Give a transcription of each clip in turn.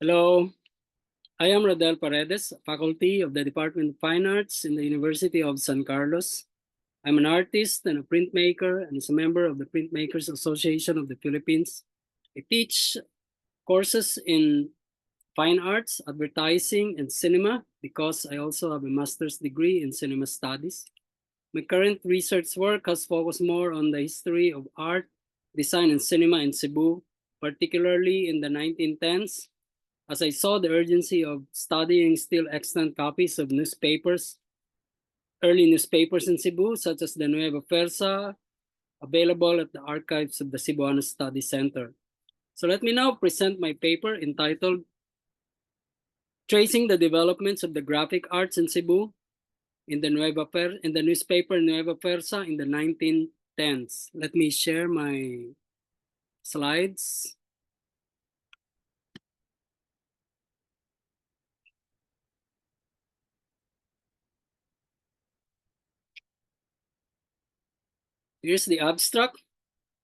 Hello, I am Radel Paredes, faculty of the Department of Fine Arts in the University of San Carlos. I'm an artist and a printmaker and is a member of the Printmakers Association of the Philippines. I teach courses in fine arts, advertising, and cinema because I also have a master's degree in cinema studies. My current research work has focused more on the history of art, design, and cinema in Cebu, particularly in the 1910s as I saw the urgency of studying still extant copies of early newspapers in Cebu, such as the Nueva Fuerza, available at the archives of the Cebuano Study Center. So let me now present my paper entitled Tracing the Developments of the Graphic Arts in Cebu in the newspaper Nueva Fuerza in the 1910s. Let me share my slides. Here's the abstract.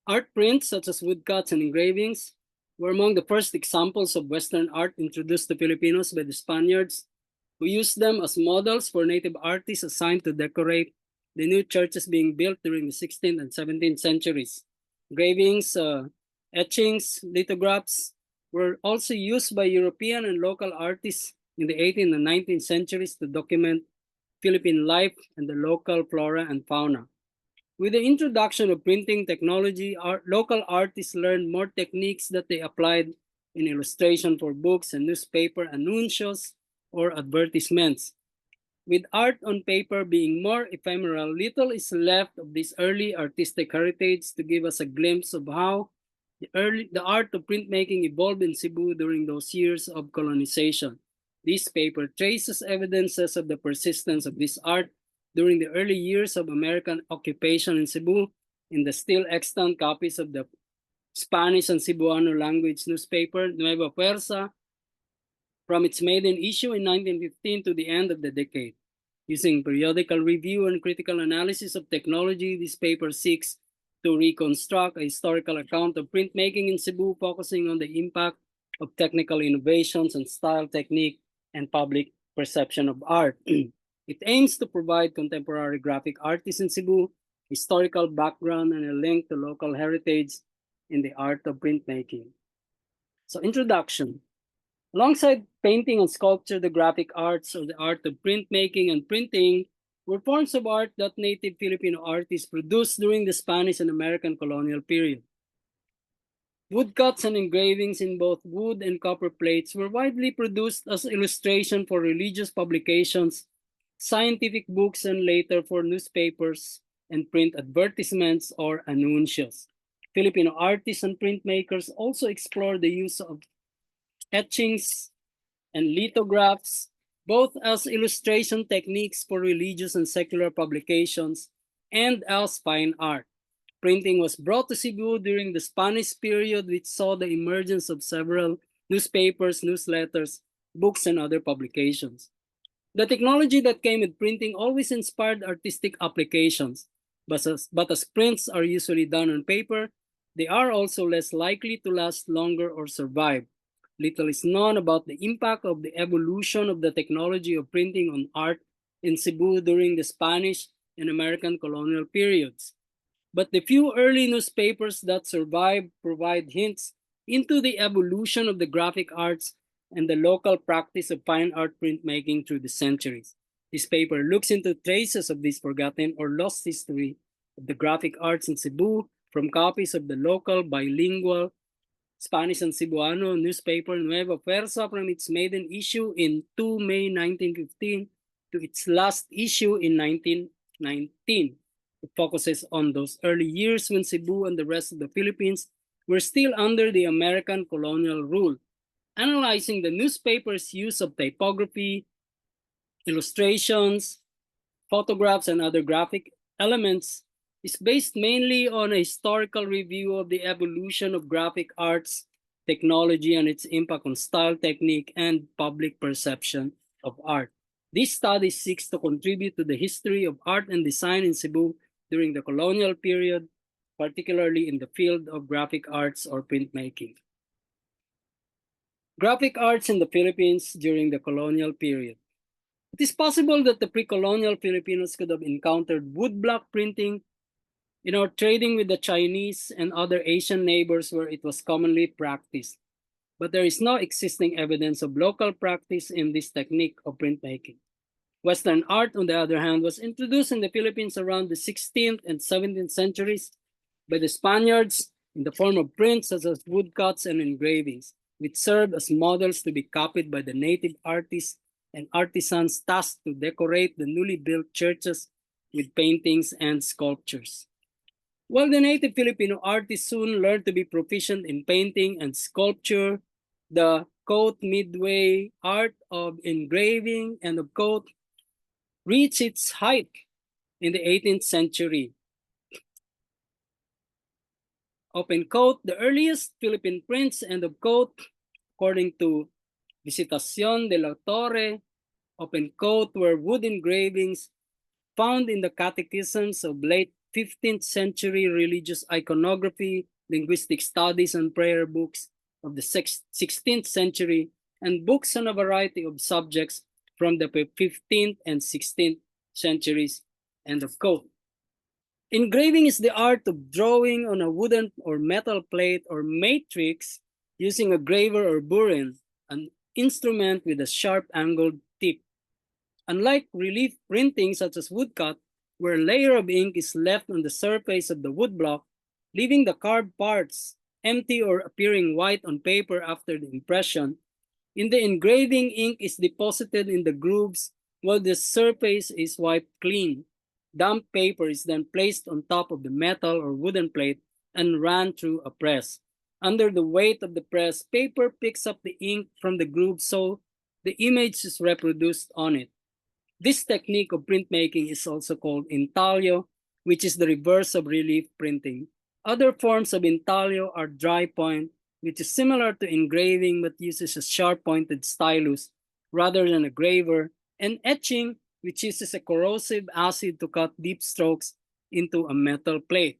Art prints such as woodcuts and engravings were among the first examples of Western art introduced to Filipinos by the Spaniards, who used them as models for native artists assigned to decorate the new churches being built during the 16th and 17th centuries. Engravings, etchings, lithographs were also used by European and local artists in the 18th and 19th centuries to document Philippine life and the local flora and fauna. With the introduction of printing technology, local artists learned more techniques that they applied in illustration for books and newspaper anuncios or advertisements. With art on paper being more ephemeral, little is left of this early artistic heritage to give us a glimpse of how the art of printmaking evolved in Cebu during those years of colonization. This paper traces evidences of the persistence of this art during the early years of American occupation in Cebu in the still extant copies of the Spanish and Cebuano language newspaper Nueva Fuerza from its maiden issue in 1915 to the end of the decade. Using periodical review and critical analysis of technology, this paper seeks to reconstruct a historical account of printmaking in Cebu, focusing on the impact of technical innovations and style technique and public perception of art. It aims to provide contemporary graphic artists in Cebu historical background and a link to local heritage in the art of printmaking. So, introduction. Alongside painting and sculpture, the graphic arts or the art of printmaking and printing were forms of art that native Filipino artists produced during the Spanish and American colonial period. Woodcuts and engravings in both wood and copper plates were widely produced as illustration for religious publications, scientific books, and later for newspapers and print advertisements or anuncios. Filipino artists and printmakers also explored the use of etchings and lithographs, both as illustration techniques for religious and secular publications and as fine art. Printing was brought to Cebu during the Spanish period, which saw the emergence of several newspapers, newsletters, books, and other publications. The technology that came with printing always inspired artistic applications, but as prints are usually done on paper, they are also less likely to last longer or survive. Little is known about the impact of the evolution of the technology of printing on art in Cebu during the Spanish and American colonial periods. But the few early newspapers that survive provide hints into the evolution of the graphic arts and the local practice of fine art printmaking through the centuries. This paper looks into traces of this forgotten or lost history of the graphic arts in Cebu from copies of the local bilingual Spanish and Cebuano newspaper Nueva Fuerza from its maiden issue in 2 May 1915 to its last issue in 1919. It focuses on those early years when Cebu and the rest of the Philippines were still under the American colonial rule, analyzing the newspaper's use of typography, illustrations, photographs, and other graphic elements is based mainly on a historical review of the evolution of graphic arts technology and its impact on style, technique, and public perception of art. This study seeks to contribute to the history of art and design in Cebu during the colonial period, particularly in the field of graphic arts or printmaking. Graphic arts in the Philippines during the colonial period. It is possible that the pre-colonial Filipinos could have encountered woodblock printing trading with the Chinese and other Asian neighbors where it was commonly practiced. But there is no existing evidence of local practice in this technique of printmaking. Western art, on the other hand, was introduced in the Philippines around the 16th and 17th centuries by the Spaniards in the form of prints such as woodcuts and engravings, which served as models to be copied by the native artists and artisans tasked to decorate the newly built churches with paintings and sculptures. While the native Filipino artists soon learned to be proficient in painting and sculpture, the midway art of engraving and of reached its height in the 18th century. The earliest Philippine prints according to Visitación de la Torre, were wood engravings found in the catechisms of late 15th century religious iconography, linguistic studies, and prayer books of the 16th century, and books on a variety of subjects from the 15th and 16th centuries. End of quote. Engraving is the art of drawing on a wooden or metal plate or matrix using a graver or burin, an instrument with a sharp angled tip. Unlike relief printing such as woodcut, where a layer of ink is left on the surface of the woodblock, leaving the carved parts empty or appearing white on paper after the impression, in the engraving, ink is deposited in the grooves while the surface is wiped clean. Damp paper is then placed on top of the metal or wooden plate and ran through a press. Under the weight of the press, paper picks up the ink from the groove so the image is reproduced on it. This technique of printmaking is also called intaglio, which is the reverse of relief printing. Other forms of intaglio are dry point, which is similar to engraving but uses a sharp-pointed stylus rather than a graver, and etching, which uses a corrosive acid to cut deep strokes into a metal plate.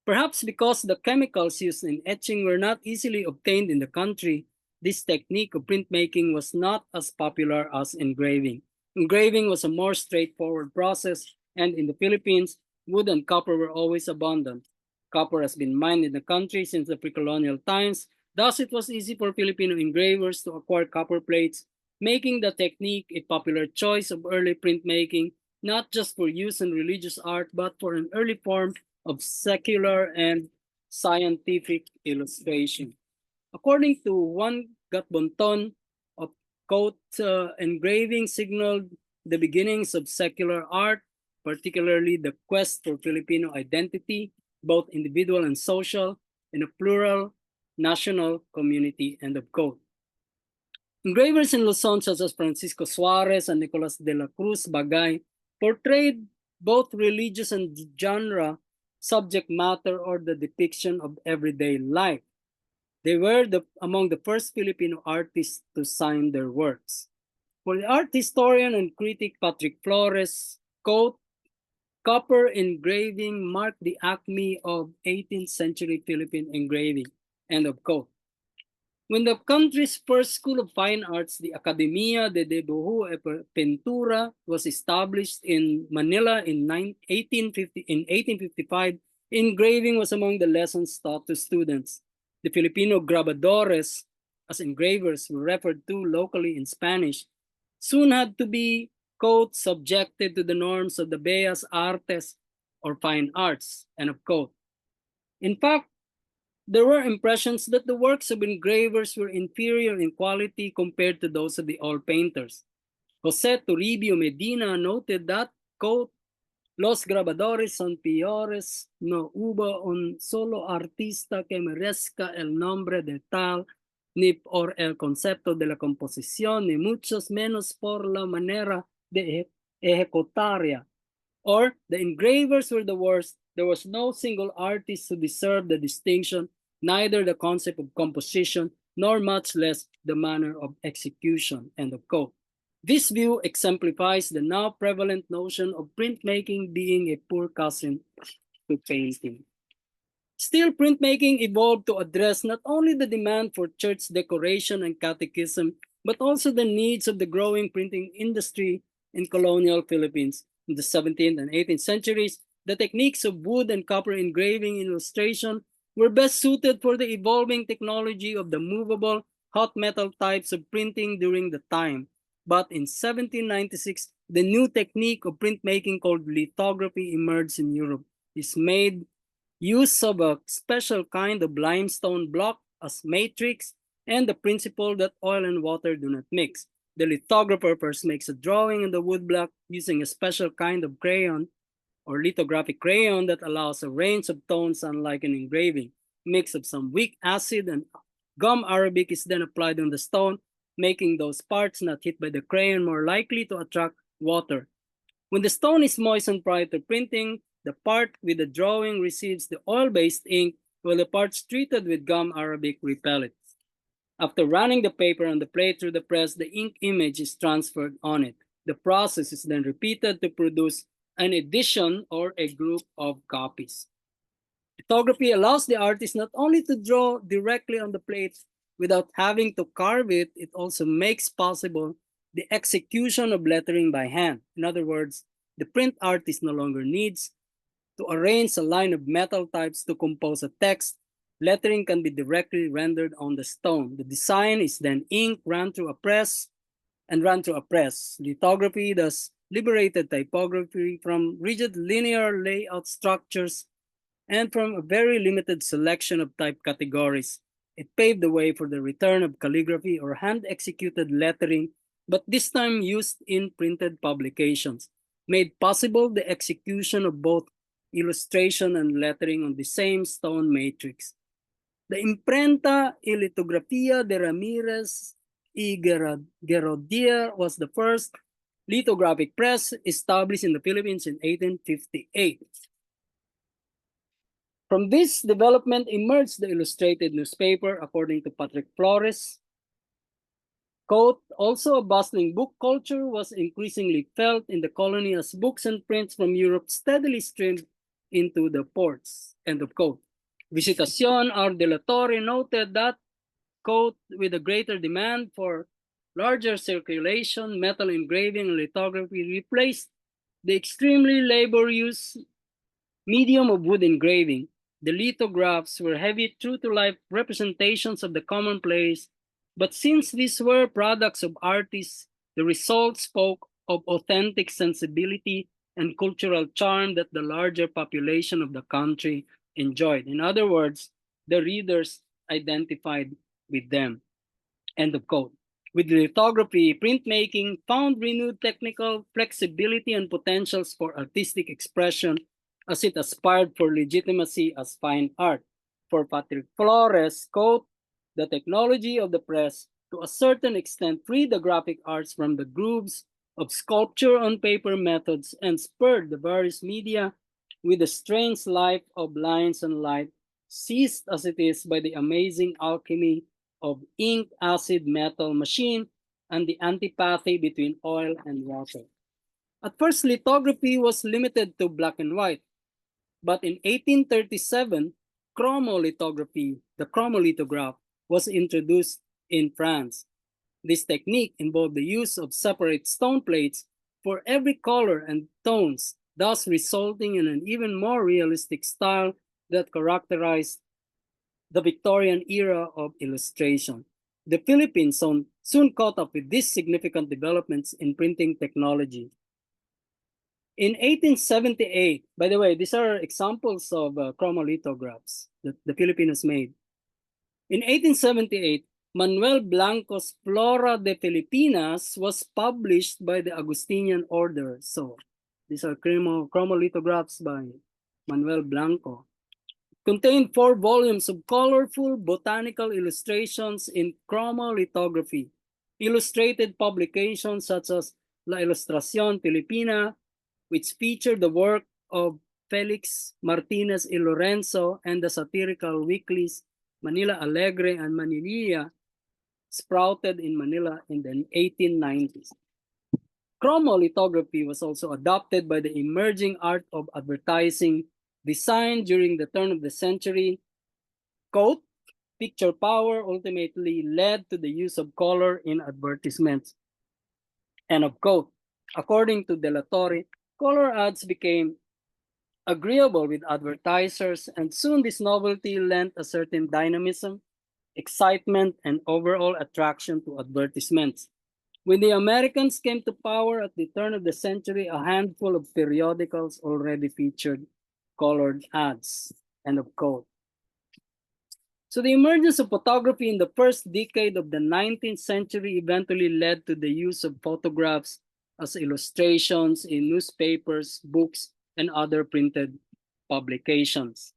Perhaps because the chemicals used in etching were not easily obtained in the country, this technique of printmaking was not as popular as engraving. Engraving was a more straightforward process, and in the Philippines, wood and copper were always abundant. Copper has been mined in the country since the pre-colonial times, thus it was easy for Filipino engravers to acquire copper plates, making the technique a popular choice of early printmaking, not just for use in religious art, but for an early form of secular and scientific illustration. According to Juan Gatbonton, engraving signaled the beginnings of secular art, particularly the quest for Filipino identity, both individual and social, in a plural national community, end of quote. Engravers in Luzon such as Francisco Suarez and Nicolas de la Cruz Bagay portrayed both religious and genre, subject matter, or the depiction of everyday life. They were among the first Filipino artists to sign their works. For the art historian and critic Patrick Flores, quote, copper engraving marked the acme of 18th century Philippine engraving, end of quote. When the country's first school of fine arts, the Academia de Dibujo y Pintura, was established in Manila in 1855, engraving was among the lessons taught to students. The Filipino grabadores, as engravers were referred to locally in Spanish, soon had to be, quote, subjected to the norms of the bellas artes or fine arts, end of quote. In fact, there were impressions that the works of engravers were inferior in quality compared to those of the old painters. Jose Toribio Medina noted that, quote, los grabadores son peores, no hubo un solo artista que merezca el nombre de tal, ni por el concepto de la composición, ni muchos menos por la manera de ejecutarla. Or, the engravers were the worst. There was no single artist who deserved the distinction, neither the concept of composition, nor much less the manner of execution, end of quote. This view exemplifies the now prevalent notion of printmaking being a poor cousin to painting. Still, printmaking evolved to address not only the demand for church decoration and catechism, but also the needs of the growing printing industry in colonial Philippines. In the 17th and 18th centuries, the techniques of wood and copper engraving and illustration were best suited for the evolving technology of the movable hot metal types of printing during the time. But in 1796, the new technique of printmaking called lithography emerged in Europe. This made use of a special kind of limestone block as matrix and the principle that oil and water do not mix. The lithographer first makes a drawing in the wood block using a special kind of crayon or lithographic crayon that allows a range of tones unlike an engraving. Mix of some weak acid and gum arabic is then applied on the stone, making those parts not hit by the crayon more likely to attract water. When the stone is moistened prior to printing, the part with the drawing receives the oil-based ink, while the parts treated with gum arabic repel it. After running the paper on the plate through the press, the ink image is transferred on it. The process is then repeated to produce an edition or a group of copies. Lithography allows the artist not only to draw directly on the plate without having to carve it, it also makes possible the execution of lettering by hand. In other words, the print artist no longer needs to arrange a line of metal types to compose a text. Lettering can be directly rendered on the stone. The design is then inked, run through a press. Lithography thus liberated typography from rigid linear layout structures and from a very limited selection of type categories. It paved the way for the return of calligraphy or hand-executed lettering, but this time used in printed publications, made possible the execution of both illustration and lettering on the same stone matrix. The Imprenta y Litografía de Ramirez y Gerodier was the first lithographic press established in the Philippines in 1858. From this development emerged the illustrated newspaper, according to Patrick Flores. Quote, also a bustling book culture was increasingly felt in the colony as books and prints from Europe steadily streamed into the ports, end of quote. Visitacion R. de la Torre noted that, quote, with a greater demand for larger circulation, metal engraving and lithography replaced the extremely laborious medium of wood engraving. The lithographs were heavy, true-to-life representations of the commonplace, but since these were products of artists, the result spoke of authentic sensibility and cultural charm that the larger population of the country enjoyed. In other words, the readers identified with them. End of quote. With lithography, printmaking found renewed technical flexibility and potentials for artistic expression as it aspired for legitimacy as fine art. For Patrick Flores, quote, the technology of the press to a certain extent freed the graphic arts from the grooves of sculpture on paper methods and spurred the various media with the strange life of lines and light, seized as it is by the amazing alchemy of ink, acid, metal, machine, and the antipathy between oil and water. At first, lithography was limited to black and white, but in 1837, chromolithography, the chromolithograph, was introduced in France. This technique involved the use of separate stone plates for every color and tones, thus resulting in an even more realistic style that characterized the Victorian era of illustration. The Philippines soon caught up with these significant developments in printing technology. In 1878, by the way, these are examples of chromolithographs that the Filipinos made. In 1878, Manuel Blanco's Flora de Filipinas was published by the Augustinian order. So these are chromolithographs by Manuel Blanco. Contained 4 volumes of colorful botanical illustrations in chromolithography. Illustrated publications such as La Ilustración Filipina, which featured the work of Felix Martinez y Lorenzo, and the satirical weeklies Manila Alegre and Manililla, sprouted in Manila in the 1890s. Chromolithography was also adopted by the emerging art of advertising Design during the turn of the century. Quote, picture power ultimately led to the use of color in advertisements. End of quote. According to Dela, color ads became agreeable with advertisers, and soon this novelty lent a certain dynamism, excitement, and overall attraction to advertisements. When the Americans came to power at the turn of the century, a handful of periodicals already featured colored ads. End of quote. So the emergence of photography in the first decade of the 19th century eventually led to the use of photographs as illustrations in newspapers, books, and other printed publications.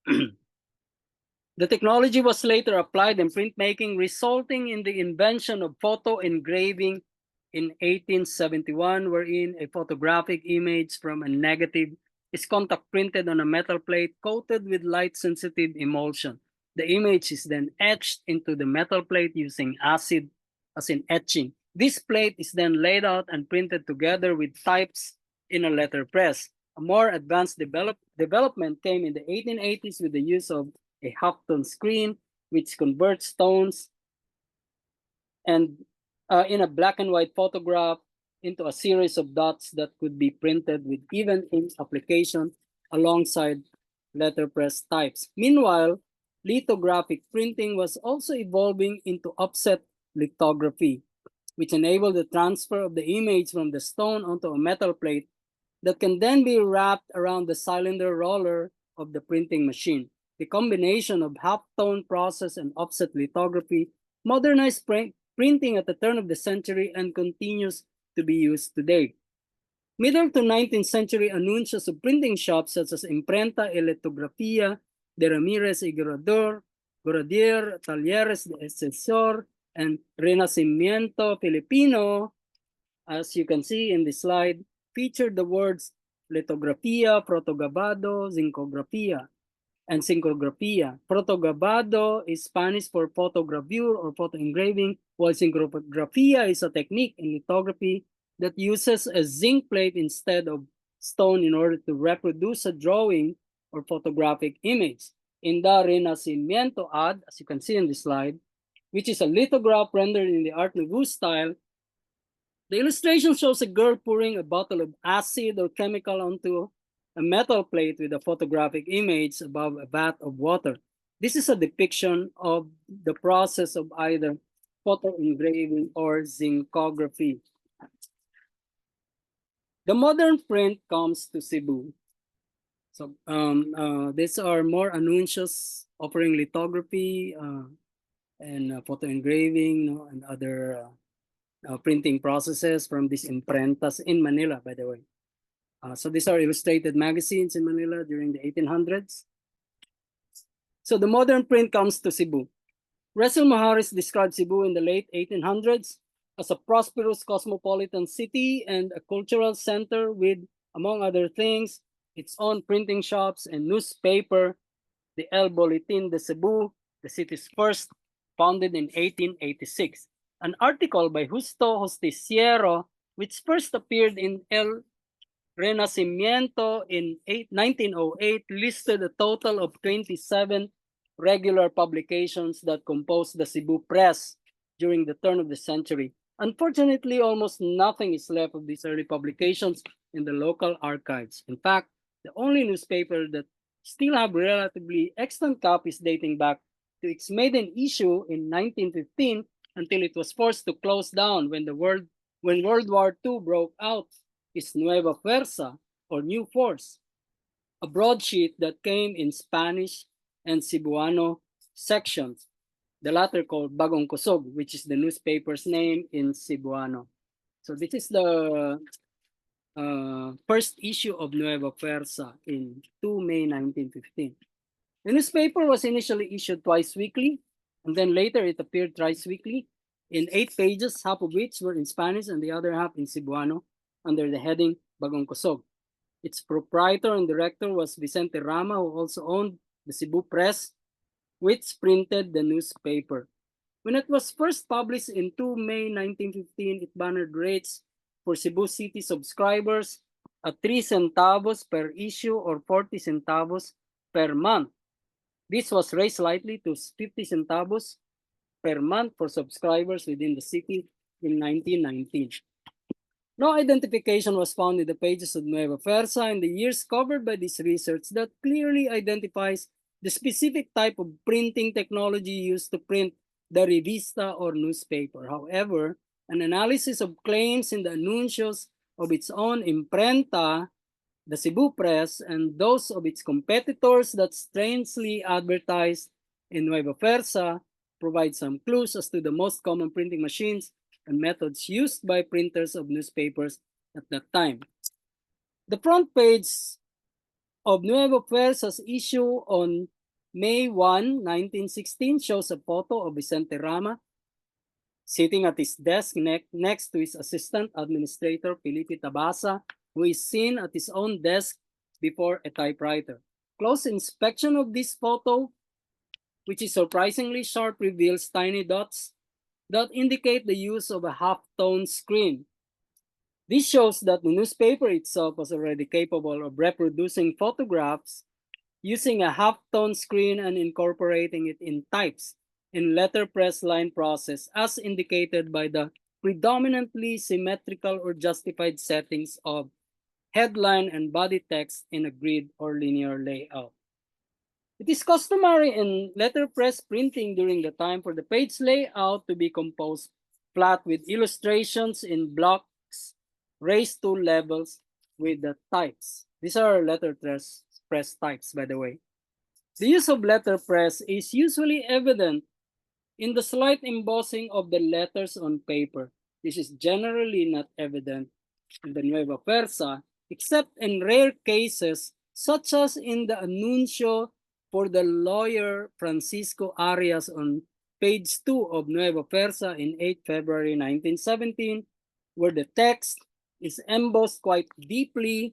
The technology was later applied in printmaking, resulting in the invention of photo engraving in 1871, wherein a photographic image from a negative is contact printed on a metal plate coated with light-sensitive emulsion. The image is then etched into the metal plate using acid, as in etching. This plate is then laid out and printed together with types in a letterpress. A more advanced development came in the 1880s with the use of a half-tone screen, which converts tones and in a black and white photograph into a series of dots that could be printed with even ink application alongside letterpress types. Meanwhile, lithographic printing was also evolving into offset lithography, which enabled the transfer of the image from the stone onto a metal plate that can then be wrapped around the cylinder roller of the printing machine. The combination of half-tone process and offset lithography modernized printing at the turn of the century and continues to be used today. Middle to 19th century anuncios of printing shops such as Imprenta y Litografía de Ramírez y Goradier, Talleres de Excelsior, and Renacimiento Filipino, as you can see in the slide, featured the words litografía, protogabado, zincografía, and synchrografía. Protogabado is Spanish for photogravure or photo engraving, while synchrografía is a technique in lithography that uses a zinc plate instead of stone in order to reproduce a drawing or photographic image. In the Renacimiento ad, as you can see in this slide, which is a lithograph rendered in the Art Nouveau style, the illustration shows a girl pouring a bottle of acid or chemical onto a metal plate with a photographic image above a vat of water. This is a depiction of the process of either photo engraving or zincography. The modern print comes to Cebu. So these are more anuncios offering lithography and photo engraving, and other printing processes from these imprentas in Manila, by the way. So these are illustrated magazines in Manila during the 1800s. So the modern print comes to Cebu. Russell Maharis described Cebu in the late 1800s as a prosperous cosmopolitan city and a cultural center with, among other things, its own printing shops and newspaper, the El Boletín de Cebu, the city's first, founded in 1886. An article by Justo Justiciero, which first appeared in El Renacimiento in 1908, listed a total of 27 regular publications that composed the Cebu press during the turn of the century. Unfortunately, almost nothing is left of these early publications in the local archives. In fact, the only newspaper that still have relatively extant copies dating back to its maiden issue in 1915 until it was forced to close down when World War II broke out is Nueva Fuerza, or New Force, a broadsheet that came in Spanish and Cebuano sections, the latter called Bag-ong Kusog, which is the newspaper's name in Cebuano. So this is the first issue of Nueva Fuerza in 2 May 1915. The newspaper was initially issued twice weekly, and then later it appeared thrice weekly in 8 pages, half of which were in Spanish and the other half in Cebuano, under the heading Bag-ong Kusog. Its proprietor and director was Vicente Rama, who also owned the Cebu Press, which printed the newspaper. When it was first published in 2 May 1915, it bannered rates for Cebu City subscribers at 3 centavos per issue or 40 centavos per month. This was raised slightly to 50 centavos per month for subscribers within the city in 1919. No identification was found in the pages of Nueva Fuerza in the years covered by this research that clearly identifies the specific type of printing technology used to print the revista or newspaper. However, an analysis of claims in the anuncios of its own imprenta, the Cebu Press, and those of its competitors that strangely advertised in Nueva Fuerza provide some clues as to the most common printing machines and methods used by printers of newspapers at that time. The front page of Nueva Fuerza's issue on May 1, 1916 shows a photo of Vicente Rama sitting at his desk next to his assistant administrator, Felipe Tabasa, who is seen at his own desk before a typewriter. Close inspection of this photo, which is surprisingly sharp, reveals tiny dots that indicate the use of a half-tone screen. This shows that the newspaper itself was already capable of reproducing photographs using a half-tone screen and incorporating it in types in letterpress line process as indicated by the predominantly symmetrical or justified settings of headline and body text in a grid or linear layout. It is customary in letterpress printing during the time for the page layout to be composed flat with illustrations in blocks raised to levels with the types. These are letterpress types, by the way. The use of letterpress is usually evident in the slight embossing of the letters on paper. This is generally not evident in the Nueva Fuerza, except in rare cases, such as in the anuncio for the lawyer Francisco Arias on page 2 of Nueva Fuerza in 8 February 1917, where the text is embossed quite deeply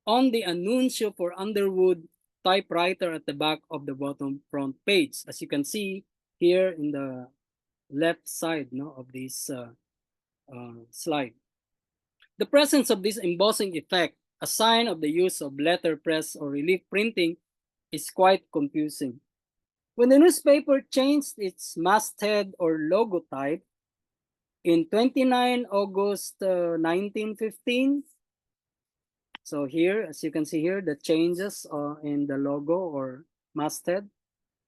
on the anuncio for Underwood typewriter at the back of the bottom front page. As you can see here in the left side of this slide. The presence of this embossing effect, a sign of the use of letterpress or relief printing, is quite confusing. When the newspaper changed its masthead or logo type in 29 August 1915, so here, as you can see here, the changes in the logo or masthead,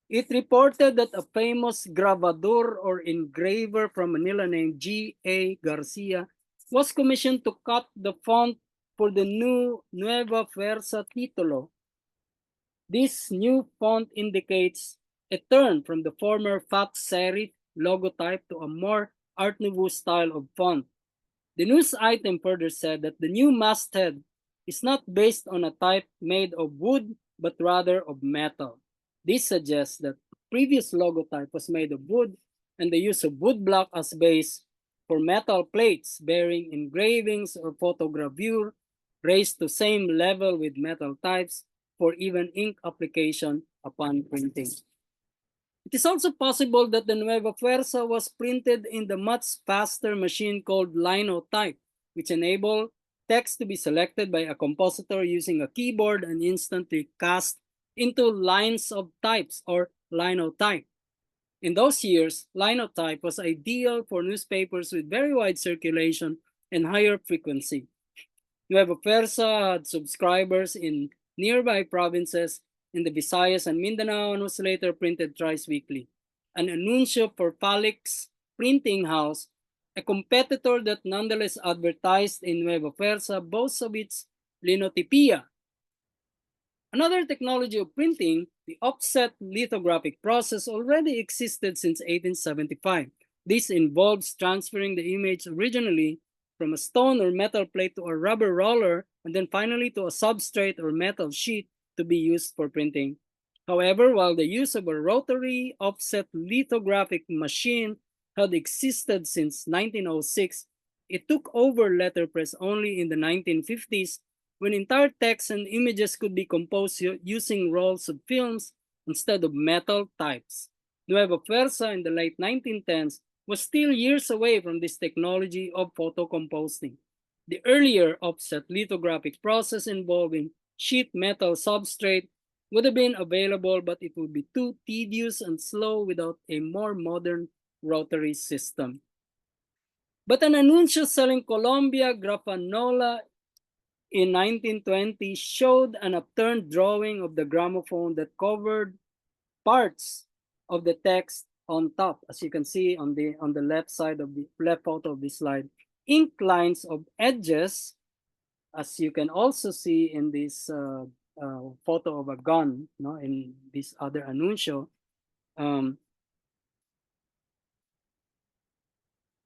it reported that a famous grabador or engraver from Manila named G.A. Garcia was commissioned to cut the font for the new Nueva Fuerza titulo. This new font indicates a turn from the former fat serif logotype to a more Art Nouveau style of font. The news item further said that the new masthead is not based on a type made of wood, but rather of metal. This suggests that previous logotype was made of wood and the use of wood block as base for metal plates bearing engravings or photogravure raised to same level with metal types for even ink application upon printing. It is also possible that the Nueva Fuerza was printed in the much faster machine called linotype, which enabled text to be selected by a compositor using a keyboard and instantly cast into lines of types or linotype. In those years, linotype was ideal for newspapers with very wide circulation and higher frequency. Nueva Fuerza had subscribers in nearby provinces in the Visayas and Mindanao and was later printed thrice weekly. An anuncio for Falix Printing House, a competitor that nonetheless advertised in Nueva Fuerza, boasts of its linotipia. Another technology of printing, the offset lithographic process, already existed since 1875. This involves transferring the image originally from a stone or metal plate to a rubber roller and then finally to a substrate or metal sheet to be used for printing. However, while the use of a rotary offset lithographic machine had existed since 1906, it took over letterpress only in the 1950s when entire text and images could be composed using rolls of films instead of metal types. Nueva Fuerza in the late 1910s was still years away from this technology of photo composting. The earlier offset lithographic process involving sheet metal substrate would have been available, but it would be too tedious and slow without a more modern rotary system. But an anuncio selling Colombia Grafanola in 1920 showed an upturned drawing of the gramophone that covered parts of the text on top, as you can see on the left side of the left photo of this slide. Ink lines of edges, as you can also see in this photo of a gun, no, in this other anuncio,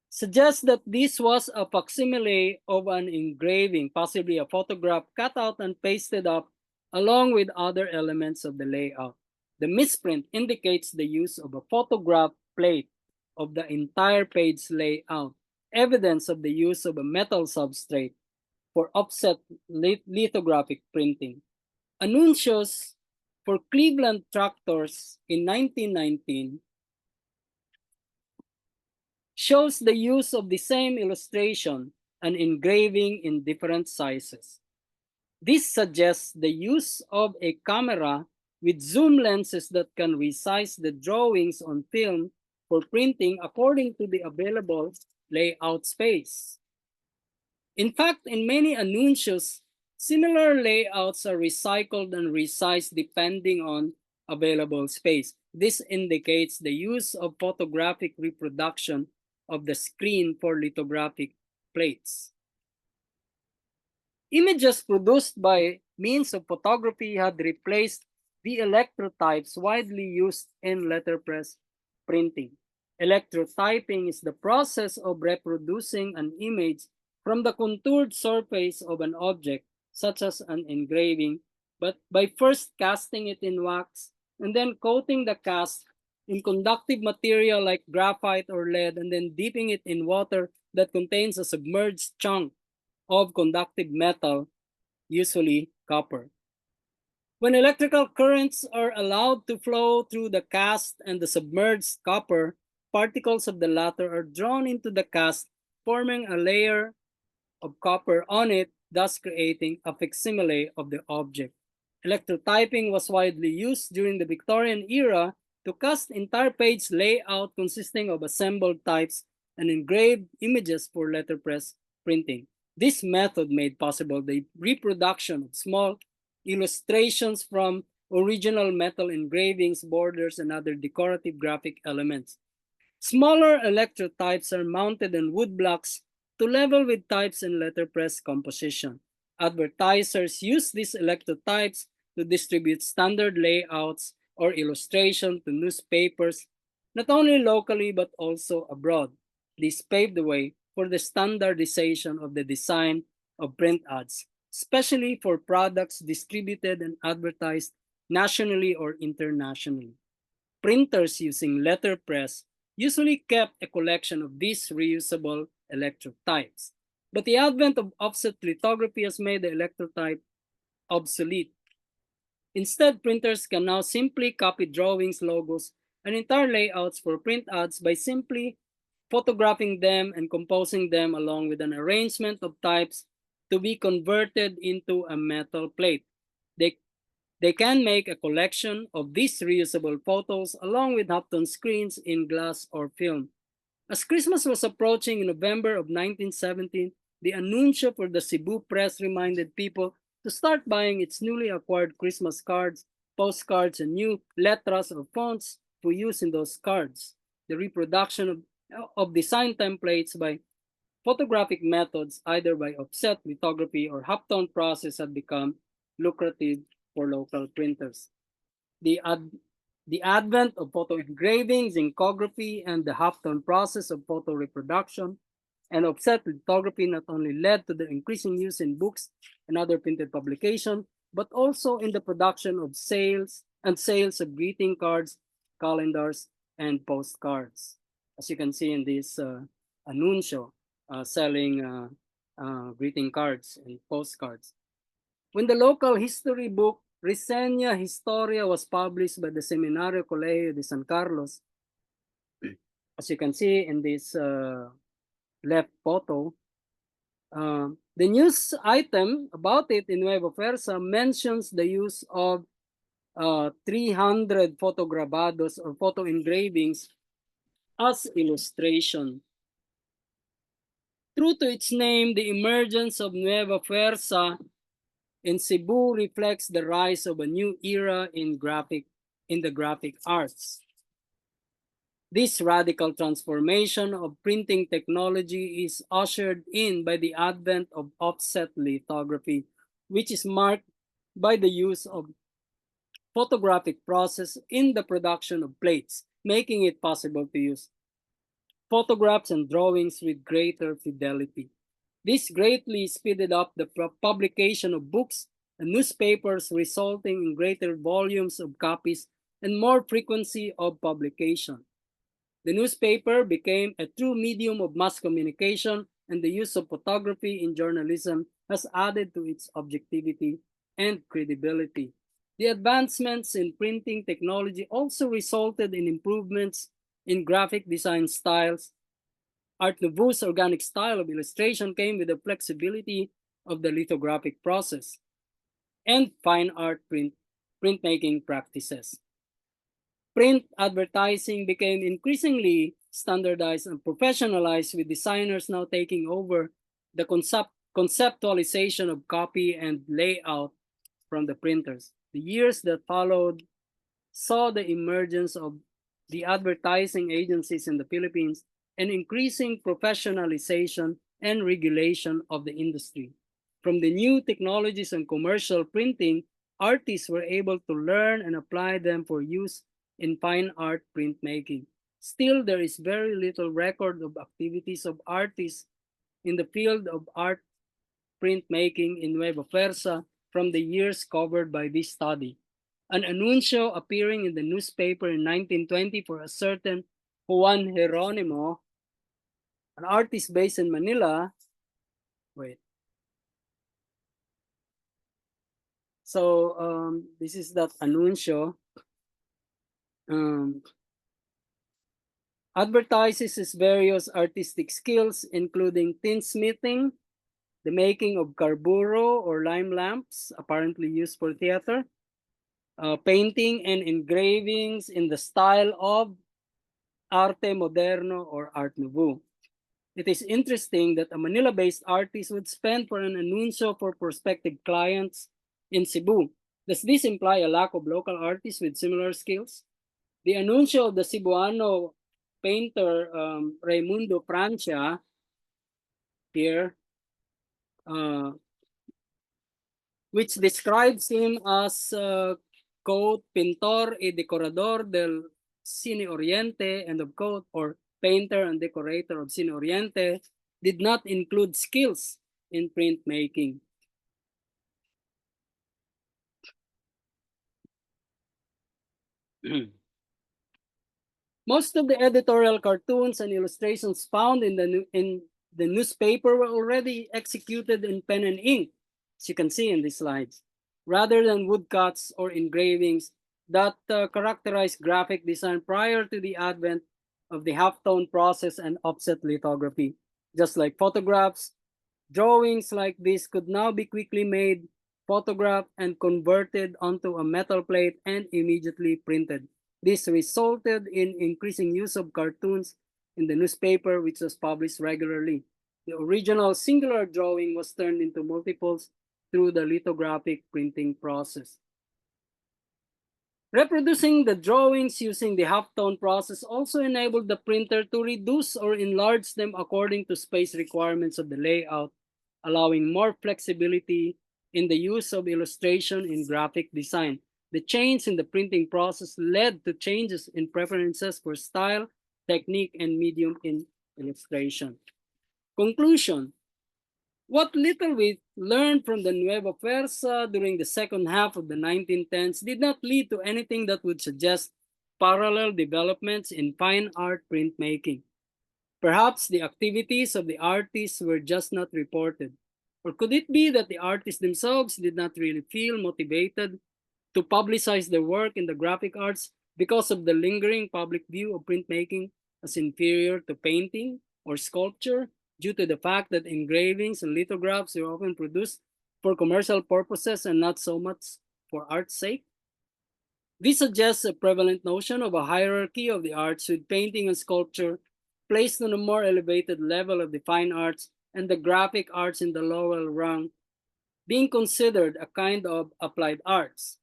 suggests that this was a facsimile of an engraving, possibly a photograph cut out and pasted up along with other elements of the layout. The misprint indicates the use of a photograph plate of the entire page layout, evidence of the use of a metal substrate for offset lithographic printing. Anuncios for Cleveland tractors in 1919 shows the use of the same illustration and engraving in different sizes. This suggests the use of a camera with zoom lenses that can resize the drawings on film for printing according to the available layout space. In fact, in many anuncios, similar layouts are recycled and resized depending on available space. This indicates the use of photographic reproduction of the screen for lithographic plates. Images produced by means of photography had replaced the electrotypes widely used in letterpress printing. Electrotyping is the process of reproducing an image from the contoured surface of an object, such as an engraving, but by first casting it in wax and then coating the cast in conductive material like graphite or lead and then dipping it in water that contains a submerged chunk of conductive metal, usually copper. When electrical currents are allowed to flow through the cast and the submerged copper, particles of the latter are drawn into the cast, forming a layer of copper on it, thus creating a facsimile of the object. Electrotyping was widely used during the Victorian era to cast entire page layout consisting of assembled types and engraved images for letterpress printing. This method made possible the reproduction of small illustrations from original metal engravings, borders, and other decorative graphic elements. Smaller electrotypes are mounted on wood blocks to level with types in letterpress composition. Advertisers use these electrotypes to distribute standard layouts or illustration to newspapers, not only locally but also abroad. This paved the way for the standardization of the design of print ads, especially for products distributed and advertised nationally or internationally. Printers using letterpress usually kept a collection of these reusable electrotypes. But the advent of offset lithography has made the electrotype obsolete. Instead, printers can now simply copy drawings, logos, and entire layouts for print ads by simply photographing them and composing them along with an arrangement of types to be converted into a metal plate. They can make a collection of these reusable photos along with Hopton screens in glass or film. As Christmas was approaching in November of 1917, the anuncio for the Cebu press reminded people to start buying its newly acquired Christmas cards, postcards, and new letras or fonts to use in those cards. The reproduction of design templates by photographic methods, either by offset lithography or halftone process, had become lucrative for local printers. The advent of photo engravings, zincography, and the halftone process of photo reproduction and offset lithography not only led to the increasing use in books and other printed publications, but also in the production of sales of greeting cards, calendars, and postcards. As you can see in this anuncio, selling greeting cards and postcards. When the local history book Reseña Historia was published by the Seminario Colegio de San Carlos, as you can see in this left photo, The news item about it in Nueva Fuerza mentions the use of 300 fotograbados or photo engravings as illustration. True to its name, the emergence of Nueva Fuerza in Cebu reflects the rise of a new era in the graphic arts. This radical transformation of printing technology is ushered in by the advent of offset lithography, which is marked by the use of photographic process in the production of plates, making it possible to use photographs and drawings with greater fidelity. This greatly speeded up the publication of books and newspapers, resulting in greater volumes of copies and more frequency of publication. The newspaper became a true medium of mass communication, and the use of photography in journalism has added to its objectivity and credibility. The advancements in printing technology also resulted in improvements in graphic design styles. Art Nouveau's organic style of illustration came with the flexibility of the lithographic process and fine art printmaking practices. Print advertising became increasingly standardized and professionalized, with designers now taking over the conceptualization of copy and layout from the printers. The years that followed saw the emergence of the advertising agencies in the Philippines and increasing professionalization and regulation of the industry. From the new technologies and commercial printing, artists were able to learn and apply them for use in fine art printmaking. Still, there is very little record of activities of artists in the field of art printmaking in Nueva Fuerza from the years covered by this study. An anuncio appearing in the newspaper in 1920 for a certain Juan Jeronimo, an artist based in Manila. This is that anuncio. Advertises his various artistic skills, including tinsmithing, the making of carburo or lime lamps, apparently used for theater, painting and engravings in the style of arte moderno or art nouveau. It is interesting that a Manila-based artist would spend for an anuncio for prospective clients in Cebu. Does this imply a lack of local artists with similar skills? The anuncio of the Cebuano painter Raimundo Francia here, which describes him as quote, pintor y decorador del Cine Oriente, end of quote, or painter and decorator of Cine Oriente, did not include skills in printmaking. Most of the editorial cartoons and illustrations found in the newspaper were already executed in pen and ink, as you can see in these slides, rather than woodcuts or engravings that characterized graphic design prior to the advent of the halftone process and offset lithography. Just like photographs, drawings like this could now be quickly made, photographed, and converted onto a metal plate and immediately printed. This resulted in increasing use of cartoons in the newspaper, which was published regularly. The original singular drawing was turned into multiples through the lithographic printing process. Reproducing the drawings using the halftone process also enabled the printer to reduce or enlarge them according to space requirements of the layout, allowing more flexibility in the use of illustration in graphic design. The change in the printing process led to changes in preferences for style, technique, and medium in illustration. Conclusion. What little we learned from the Nueva Fuerza during the second half of the 1910s did not lead to anything that would suggest parallel developments in fine art printmaking. Perhaps the activities of the artists were just not reported. Or could it be that the artists themselves did not really feel motivated to publicize their work in the graphic arts because of the lingering public view of printmaking as inferior to painting or sculpture? due to the fact that engravings and lithographs were often produced for commercial purposes and not so much for art's sake. This suggests a prevalent notion of a hierarchy of the arts, with painting and sculpture placed on a more elevated level of the fine arts and the graphic arts in the lower rung being considered a kind of applied arts.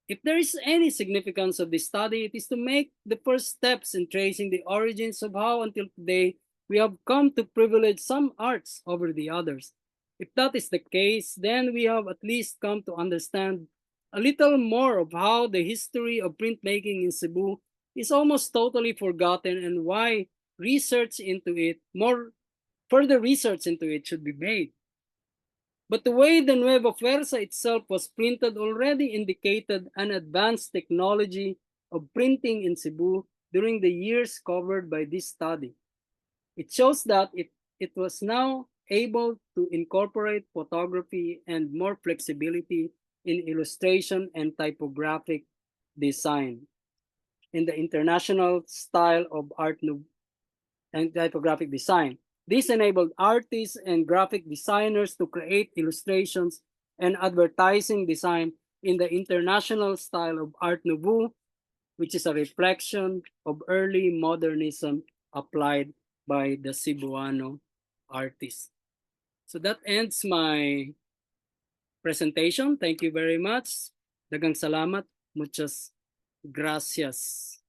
If there is any significance of this study, it is to make the first steps in tracing the origins of how until today we have come to privilege some arts over the others. If that is the case, then we have at least come to understand a little more of how the history of printmaking in Cebu is almost totally forgotten, and why further research into it should be made. But the way the Nueva Fuerza itself was printed already indicated an advanced technology of printing in Cebu during the years covered by this study. It shows that it was now able to incorporate photography and more flexibility in illustration and typographic design in the international style of art and typographic design. This enabled artists and graphic designers to create illustrations and advertising design in the international style of Art Nouveau, which is a reflection of early modernism applied by the Cebuano artists. So that ends my presentation. Thank you very much. Dagang salamat. Muchas gracias.